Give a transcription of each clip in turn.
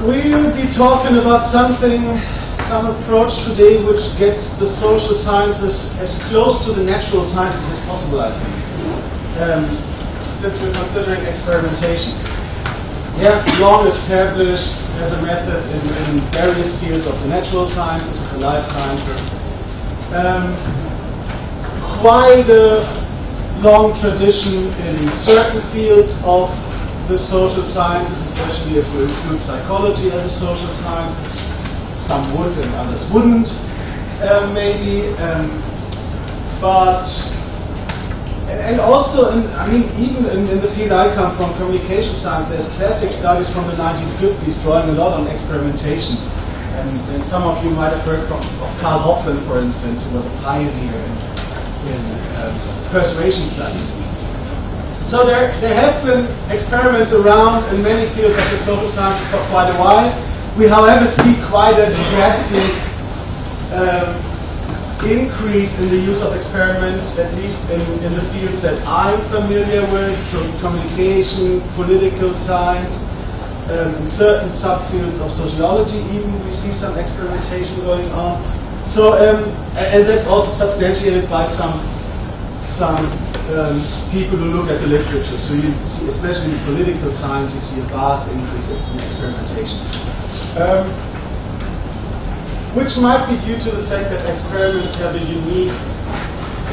we'll be talking about some approach today which gets the social sciences as close to the natural sciences as possible, I think. Since we're considering experimentation. Yeah, long established as a method in various fields of the natural sciences, of the life sciences. Quite a long tradition in certain fields of the social sciences, especially if we include psychology as a social science. Some would and others wouldn't, maybe. But and also, even in the field I come from, communication science, there's classic studies from the 1950s drawing a lot on experimentation. And some of you might have heard of Karl Hoffman, for instance, who was a pioneer in persuasion studies. So there have been experiments around in many fields of the social sciences for quite a while. We, however, see quite a drastic increase in the use of experiments, at least in the fields that I'm familiar with, so communication, political science, in certain subfields of sociology even we see some experimentation going on. So, and that's also substantiated by some people who look at the literature. So you see, especially in political science, you see a vast increase in experimentation. Which might be due to the fact that experiments have a unique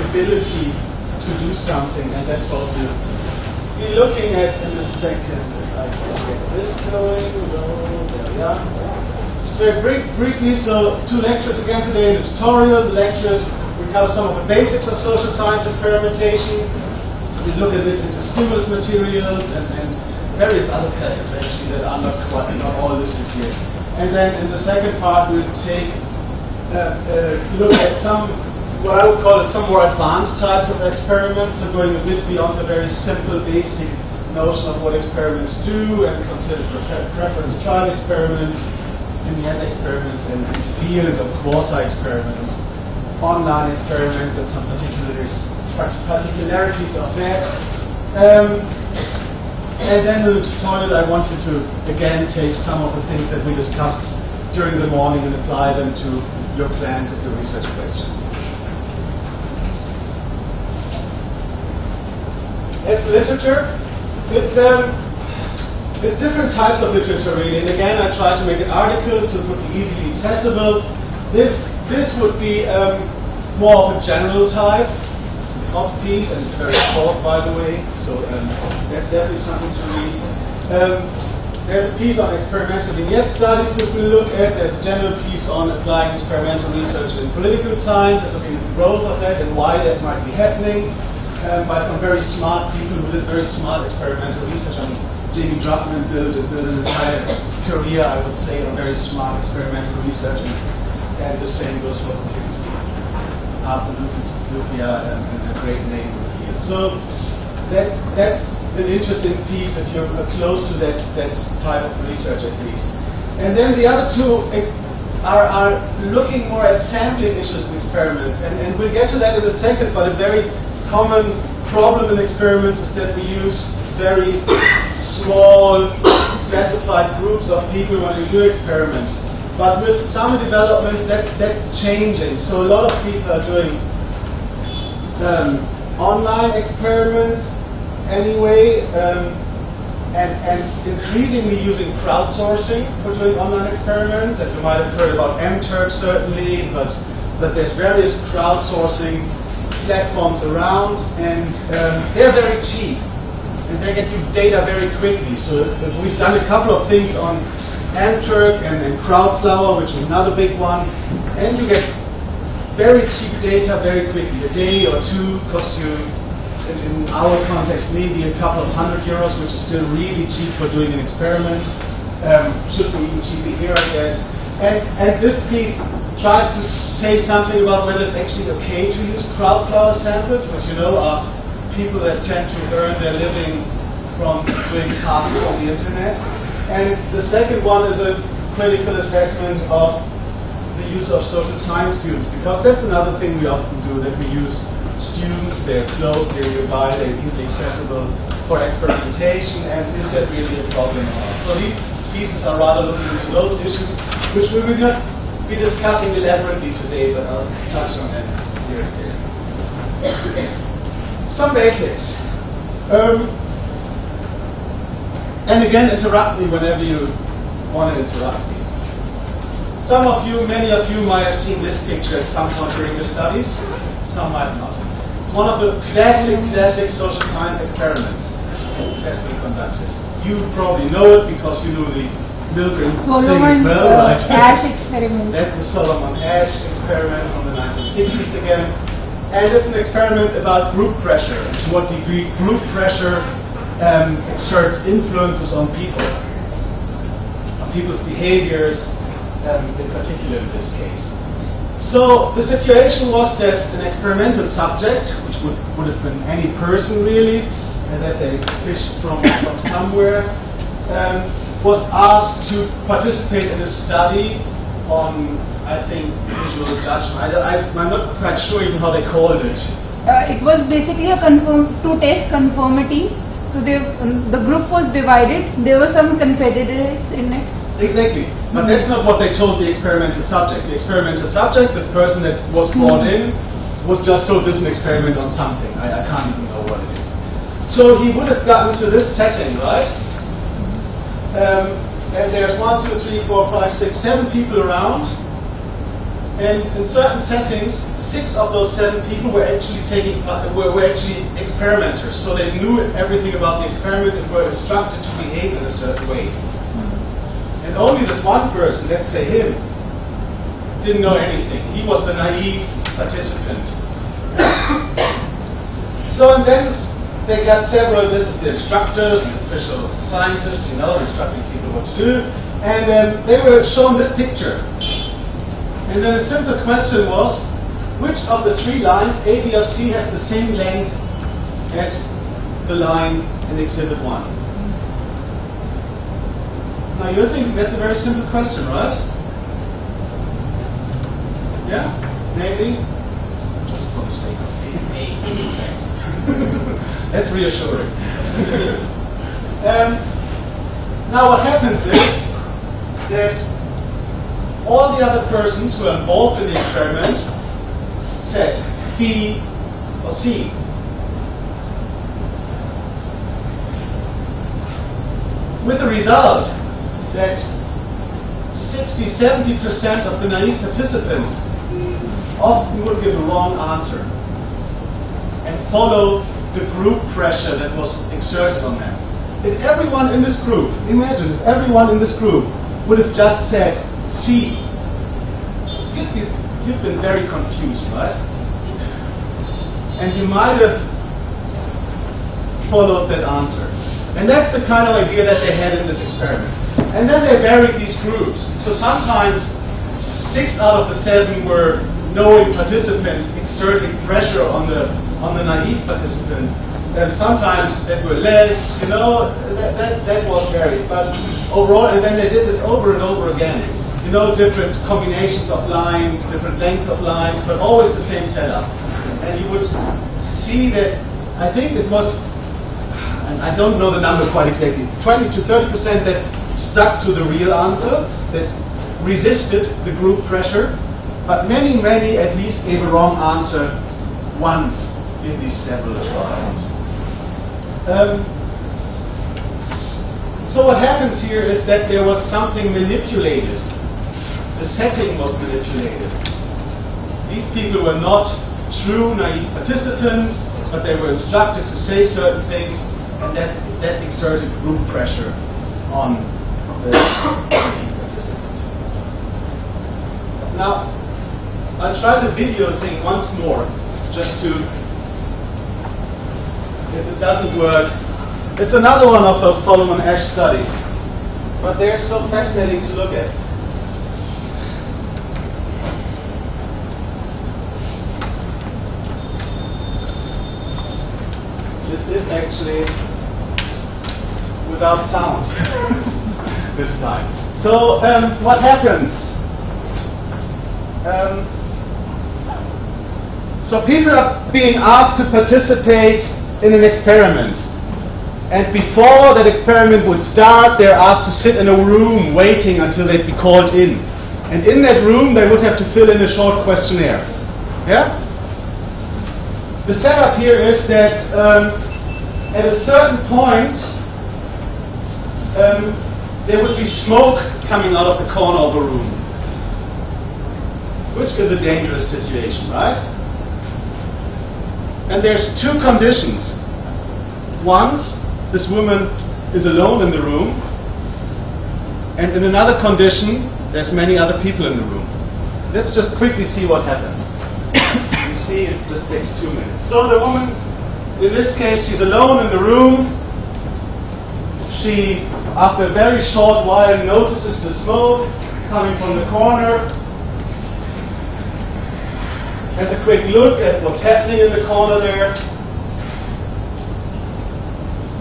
ability to do something, and that's what we'll be looking at in a second. If I can get this going, there we are. Very briefly, so 2 lectures again today in the tutorial. The lectures, we cover some of the basics of social science experimentation. We look at it into stimulus materials and various other facets actually that are not all listed here. And then in the second part, we'll take look at some, what I would call it, some more advanced types of experiments, so going a bit beyond the very simple, basic notion of what experiments do, and consider preference trial experiments, vignette experiments, and field of quasi-experiments, online experiments, and some particularities of that. And then in the tutorial, I want you to again take some of the things that we discussed during the morning and apply them to your plans and your research question. It's literature. It's different types of literature really. And again, I try to make it articles so it would be easily accessible. This would be more of a general type of piece, and it's very short, by the way, so that's definitely something to read. There's a piece on experimental vignette studies which we'll look at. There's a general piece on applying experimental research in political science and looking at the growth of that and why that might be happening by some very smart people who did very smart experimental research. Jamie Druckmann built an entire career, I would say, on very smart experimental research, and the same goes for Kuczynski. After nuclear and a great name in the field. So that's an interesting piece if you're close to that type of research at least. And then the other two are looking more at sampling interesting experiments, and we'll get to that in a second, but a very common problem in experiments is that we use very small specified groups of people when we do experiments. But with some developments, that's changing. So a lot of people are doing online experiments anyway, and increasingly using crowdsourcing for doing online experiments. And you might have heard about mTurk certainly, but there's various crowdsourcing platforms around, and they're very cheap, and they get you data very quickly. So if we've done a couple of things on mTurk and Crowdflower, which is another big one, and you get very cheap data very quickly. A day or two costs you, in our context, maybe a couple of €100, which is still really cheap for doing an experiment. Should be even cheaper here, I guess. And this piece tries to say something about whether it's actually okay to use Crowdflower samples, which are people that tend to earn their living from doing tasks on the internet. And the second one is a critical assessment of the use of social science students, because that's another thing we often do, that we use students, they're close, they're nearby, they're easily accessible for experimentation, and is that really a problem or not? So pieces are rather looking into those issues, which we will not be discussing elaborately today, but I'll touch on that here and there. Some basics. And again, interrupt me whenever you want to interrupt me. Some of you, many of you might have seen this picture at some point during your studies. Some might not. It's one of the classic social science experiments that has been conducted. You probably know it because you know the Milgram things well, right? Ash experiment. That's the Solomon Ash experiment from the 1960s again. And it's an experiment about group pressure, and to what degree group pressure exerts influences on people, on people's behaviors, in particular in this case. So the situation was that an experimental subject, which would have been any person really, and that they fished from somewhere, was asked to participate in a study on, I think, visual judgment. I'm not quite sure even how they called it. It was basically to test conformity. So the group was divided. There were some confederates in it. Exactly. But that's not what they told the experimental subject. The experimental subject, the person that was brought in, was just told this is an experiment on something. I can't even know what it is. So he would have gotten to this setting, right? And there's 1, 2, 3, 4, 5, 6, 7 people around. And in certain settings, 6 of those 7 people were actually were actually experimenters. So they knew everything about the experiment and were instructed to behave in a certain way. And only this one person, let's say him, didn't know anything. He was the naive participant. So and then they got several, this is the instructors, the official scientists, instructing people what to do. And they were shown this picture. And then a simple question was, which of the 3 lines, A, B, or C, has the same length as the line in Exhibit 1? Now you're thinking that's a very simple question, right? Yeah? Maybe? Just for the sake of A. Thanks. That's reassuring. Now what happens is that all the other persons who are involved in the experiment said B or C. With the result that 60-70% of the naive participants often would give a wrong answer and follow the group pressure that was exerted on them. If everyone in this group, imagine if everyone in this group would have just said C, you've been very confused, right? And you might have followed that answer. And that's the kind of idea that they had in this experiment. And then they varied these groups. So sometimes 6 out of the 7 were knowing participants exerting pressure on the naive participants. And sometimes that were less, that was varied. But overall, and then they did this over and over again. Different combinations of lines, different lengths of lines, but always the same setup. And you would see that, I think it was, and I don't know the number quite exactly, 20 to 30% that stuck to the real answer, that resisted the group pressure, but many at least gave a wrong answer once in these several trials. So what happens here is that there was something manipulated. The setting was manipulated. These people were not true naive participants, but they were instructed to say certain things, and that exerted group pressure on the naive participant. Now, I'll try the video thing once more, just to, if it doesn't work. It's another one of those Solomon Asch studies, but they're so fascinating to look at. This is actually without sound this time. So what happens? So people are being asked to participate in an experiment. And before that experiment would start, they're asked to sit in a room waiting until they'd be called in. And in that room, they would have to fill in a short questionnaire. Yeah? The setup here is that at a certain point, there would be smoke coming out of the corner of a room, which is a dangerous situation, right? And there's two conditions. Once, this woman is alone in the room, and in another condition, there's many other people in the room. Let's just quickly see what happens. You see, it just takes 2 minutes. So the woman, in this case, she's alone in the room. She, after a very short while, notices the smoke coming from the corner, has a quick look at what's happening in the corner there,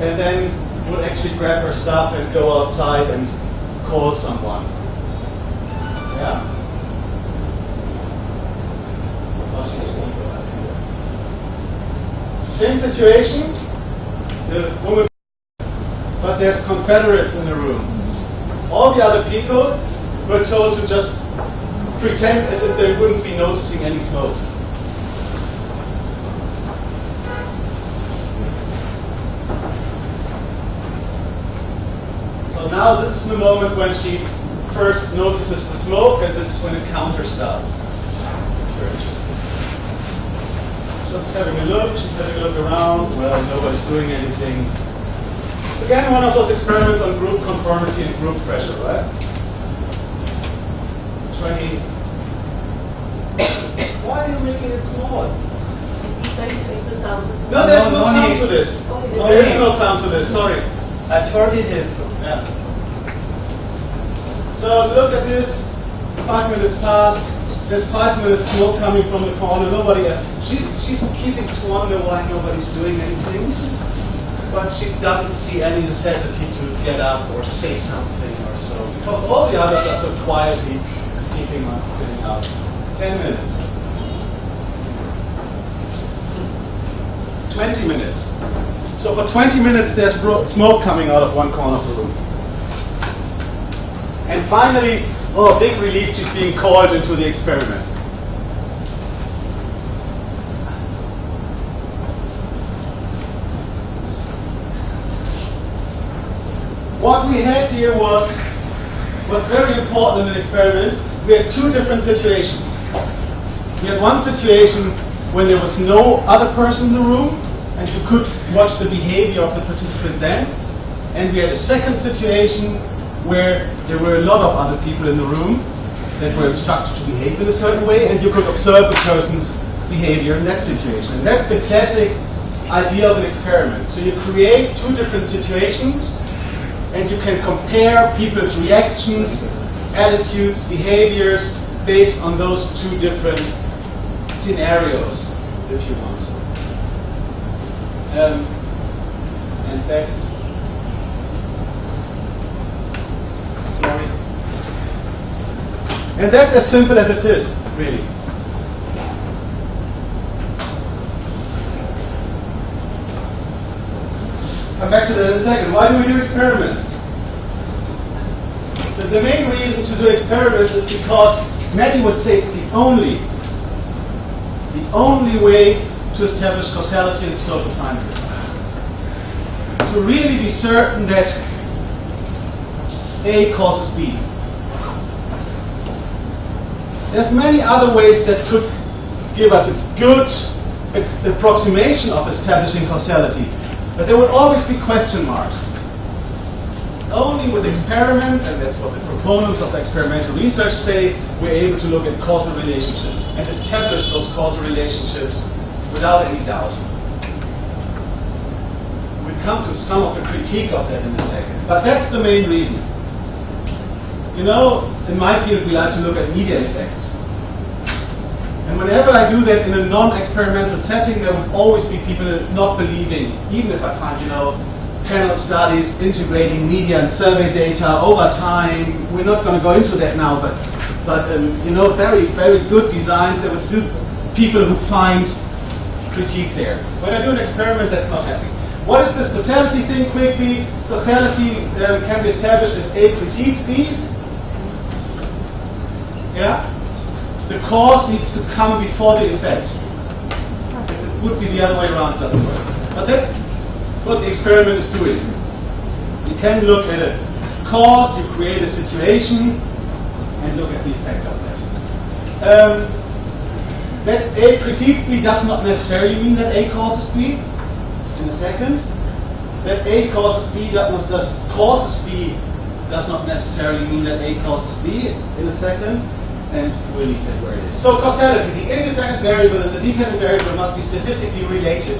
and then would actually grab her stuff and go outside and call someone. Yeah? Same situation, the woman, but there's Confederates in the room. All the other people were told to just pretend as if they wouldn't be noticing any smoke. So now this is the moment when she first notices the smoke, and this is when the counter starts. Very interesting. Just having a look, she's having a look around, well, nobody's doing anything. It's again one of those experiments on group conformity and group pressure, right? 20. Why are you making it small? No, there's no sound to this. There is no sound to this, sorry. I heard it is. Yeah. So look at this. 5 minutes passed. There's 5 minutes smoke coming from the corner. Nobody. She's keeping to wonder why nobody's doing anything, but she doesn't see any necessity to get up or say something or so, because all the others are so quietly keeping on getting out. 10 minutes. 20 minutes. So for 20 minutes there's smoke coming out of one corner of the room. And finally, oh, big relief, she's being called into the experiment. What we had here was very important in an experiment. We had two different situations. We had one situation when there was no other person in the room, and you could watch the behavior of the participant then. And we had a second situation where there were a lot of other people in the room that were instructed to behave in a certain way, and you could observe the person's behavior in that situation. And that's the classic idea of an experiment. So you create two different situations, and you can compare people's reactions, attitudes, behaviors based on those two different scenarios, if you want. And that's, sorry. And that's as simple as it is, really. Come back to that in a second. Why do we do experiments? The main reason to do experiments is because many would say it's the only way to establish causality in the social sciences. To really be certain that A causes B. There's many other ways that could give us a good approximation of establishing causality, but there would always be question marks. Only with experiments, and that's what the proponents of experimental research say, we're able to look at causal relationships and establish those causal relationships without any doubt. We'll come to some of the critique of that in a second, but that's the main reason. You know, in my field we like to look at media effects. And whenever I do that in a non-experimental setting, there would always be people not believing, even if I find, panel studies integrating media and survey data over time. We're not going to go into that now, but very, very good designs. There would still people who find critique there. When I do an experiment, that's not happening. What is this causality thing quickly? Causality can be established if A precedes B. Yeah? The cause needs to come before the effect. It would be the other way around, it doesn't work. But that's what the experiment is doing. You can look at a cause, you create a situation, and look at the effect of that. That A precedes B does not necessarily mean that A causes B. In a second. That A causes B causes B does not necessarily mean that A causes B. In a second. And we'll leave that where it is. So causality, the independent variable and the dependent variable must be statistically related.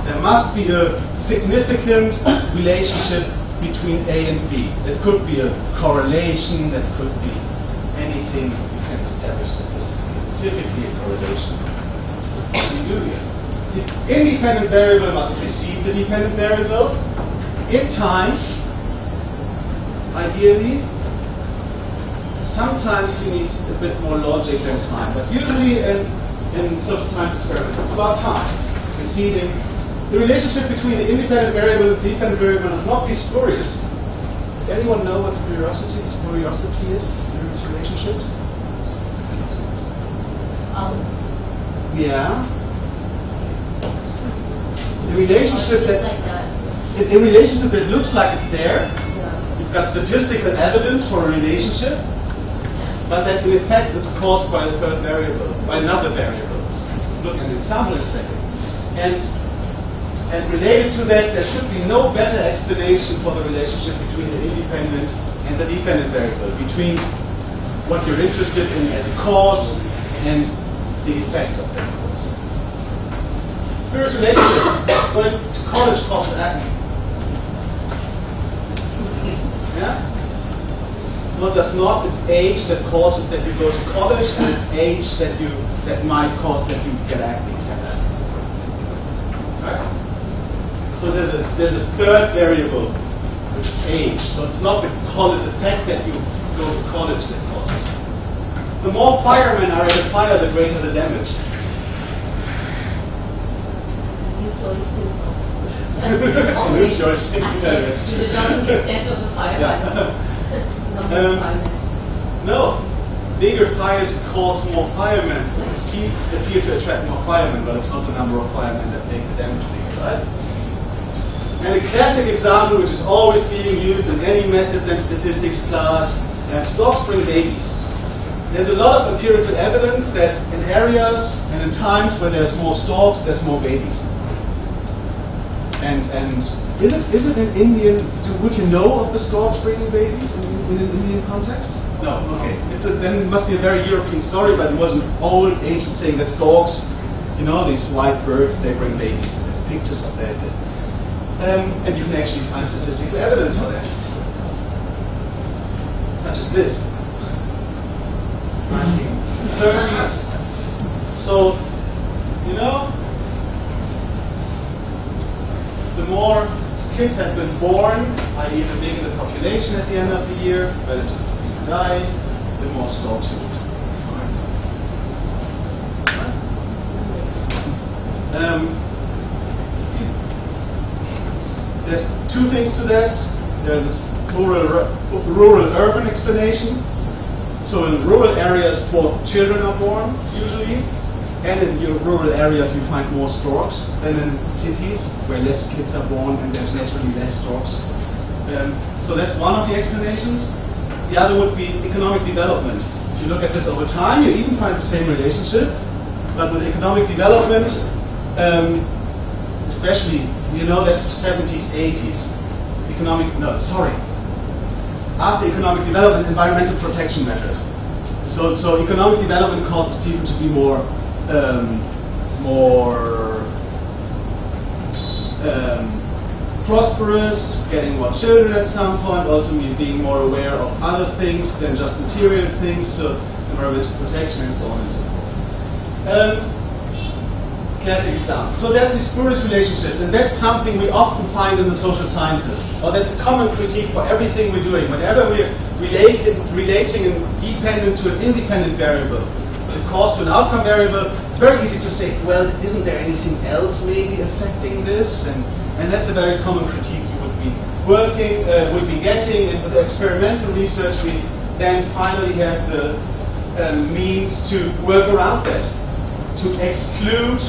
There must be a significant relationship between A and B. That could be a correlation, that could be anything you can establish statistically. Typically a correlation. What do you do here? The independent variable must precede the dependent variable in time, ideally. Sometimes you need a bit more logic than time, but usually in social science experiments, it's about time. Preceding. The relationship between the independent variable and the dependent variable must not be spurious. Does anyone know what spuriosity is? In these relationships? Yeah. The relationship that looks like it's there. You've got statistical evidence for a relationship, but that in effect is caused by a third variable, by another variable. Look at an example in a second. And related to that, there should be no better explanation for the relationship between the independent and the dependent variable, between what you're interested in as a cause and the effect of that cause. Spurious relationships. Going to college costs acne. Yeah? No, it does not. It's age that causes that you go to college, and it's age that might cause that you get acne. Right? So there's a third variable, which is age. So it's not the fact that you go to college that causes. The more firemen are in a fire, the greater the damage. Use your damage. It doesn't get dead of the firefighter. No. Bigger fires cause more firemen. Appear to attract more firemen, but it's not the number of firemen that make the damage bigger, right? And a classic example, which is always being used in any methods and statistics class, storks bring babies. There's a lot of empirical evidence that in areas and in times where there's more storks, there's more babies. And is it in Indian? Would you know of the storks bringing babies in an Indian context? No. Okay. Then it must be a very European story, but it was an old ancient saying that storks, these white birds, they bring babies. There's pictures of that. And you can actually find statistical evidence for that, such as this. 1930s. So, the more kids have been born, i.e. the bigger the population at the end of the year, relative to people die, the more storks you would find. There's two things to that. There's this rural-urban explanation. So in rural areas, more children are born, usually. And in your rural areas, you find more storks than in cities, where less kids are born and there's naturally less storks. So that's one of the explanations. The other would be economic development. If you look at this over time, you even find the same relationship. But with economic development, especially, that's 70s, 80s. After economic development, environmental protection measures. So economic development causes people to be more prosperous, getting more children at some point, also being more aware of other things than just material things, so environmental protection and so on and so forth. Classic example. So there's these spurious relationships, and that's something we often find in the social sciences, or that's a common critique for everything we're doing. Whenever we're relating a dependent to an independent variable, it caused to an outcome variable, it's very easy to say, well, isn't there anything else maybe affecting this? And that's a very common critique you would be getting. And with the experimental research, we then finally have the means to work around that, to exclude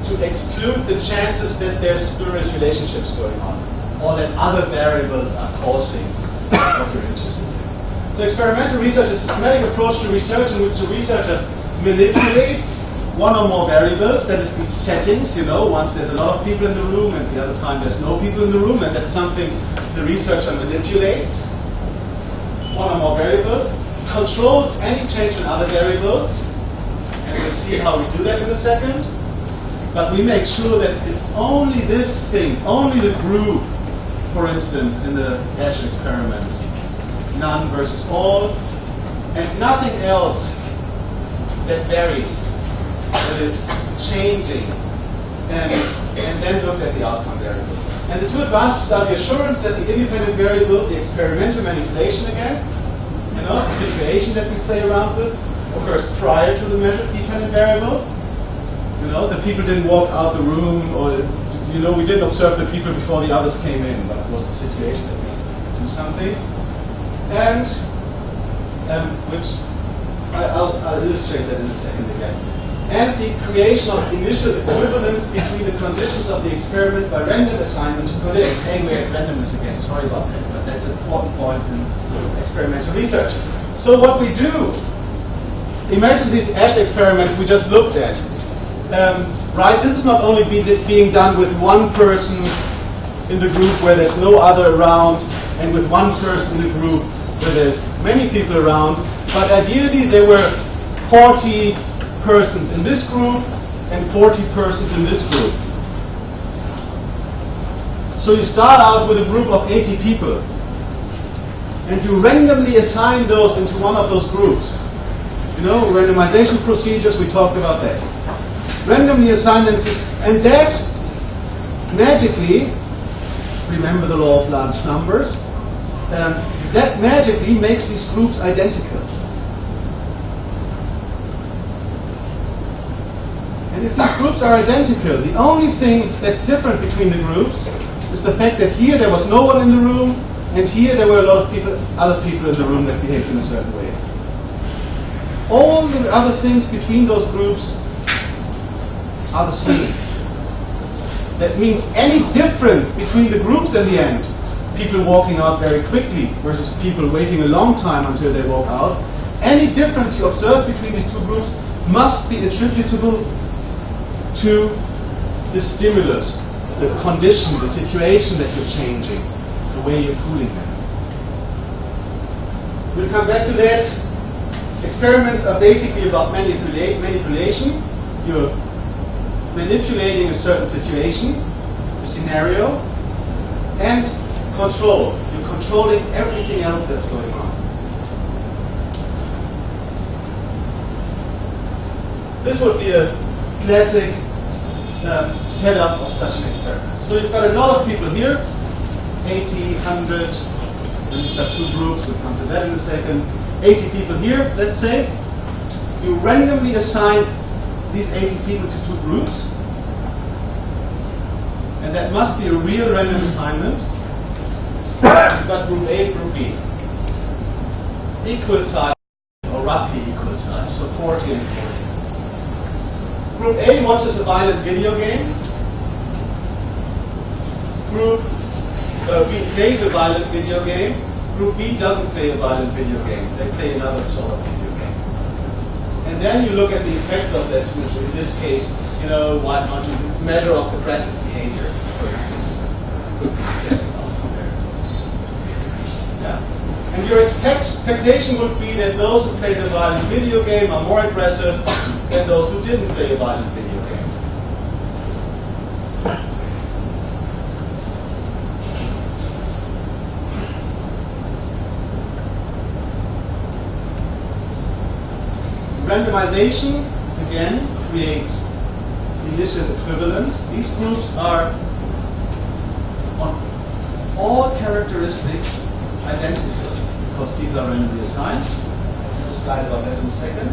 the chances that there's spurious relationships going on, or that other variables are causing what you're interested in. So experimental research is a systematic approach to research in which the researcher manipulates one or more variables, that is the settings, once there's a lot of people in the room and the other time there's no people in the room, and that's something the researcher manipulates. One or more variables, controls any change in other variables, and we'll see how we do that in a second. But we make sure that it's only this thing, only the group, for instance, in the Hajo experiments, none versus all, and nothing else that varies, that is changing, and then looks at the outcome variable. And the two advantages are the assurance that the independent variable, the experimental manipulation again, the situation that we play around with, occurs prior to the measured dependent variable. The people didn't walk out the room, or we didn't observe the people before the others came in, but it was the situation that we do something. And which I'll illustrate that in a second again. And the creation of initial equivalence between the conditions of the experiment by random assignment to conditions. Hey, we're at randomness again. Sorry about that, but that's an important point in experimental research. So what we do, imagine these Hajo experiments we just looked at. Right? This is not only being done with one person in the group where there's no other around, and with one person in the group where there's many people around, but ideally there were 40 persons in this group and 40 persons in this group. So you start out with a group of 80 people, and you randomly assign those into one of those groups. Randomization procedures, we talked about that. Randomly assign them to, and that magically, remember the law of large numbers, that magically makes these groups identical. And if these groups are identical, the only thing that's different between the groups is the fact that here there was no one in the room, and here there were a lot of people, other people in the room that behaved in a certain way. All the other things between those groups are the same. That means any difference between the groups in the end, people walking out very quickly versus people waiting a long time until they walk out, any difference you observe between these two groups must be attributable to the stimulus, the condition, the situation that you're changing, the way you're fooling them. We'll come back to that. Experiments are basically about manipulation. You're manipulating a certain situation, a scenario, and control. You're controlling everything else that's going on. This would be a classic setup of such an experiment. So you've got a lot of people here, 80, 100, then you've got two groups, we'll come to that in a second. 80 people here, let's say. You randomly assign these 80 people to two groups, and that must be a real random assignment. You've got group A, group B. Equal size, or roughly equal size, so 40 and 40. Group A watches a violent video game. Group B plays a violent video game. Group B doesn't play a violent video game. They play another sort of video game. And then you look at the effects of this, which in this case, why not measure of aggressive behavior, for instance, could be tested out comparables. Yeah. And your expectation would be that those who played a violent video game are more aggressive than those who didn't play a violent video game. Randomization, again, creates initial equivalence. These groups are on all characteristics identical because people are randomly assigned. There's a slide about that in a second.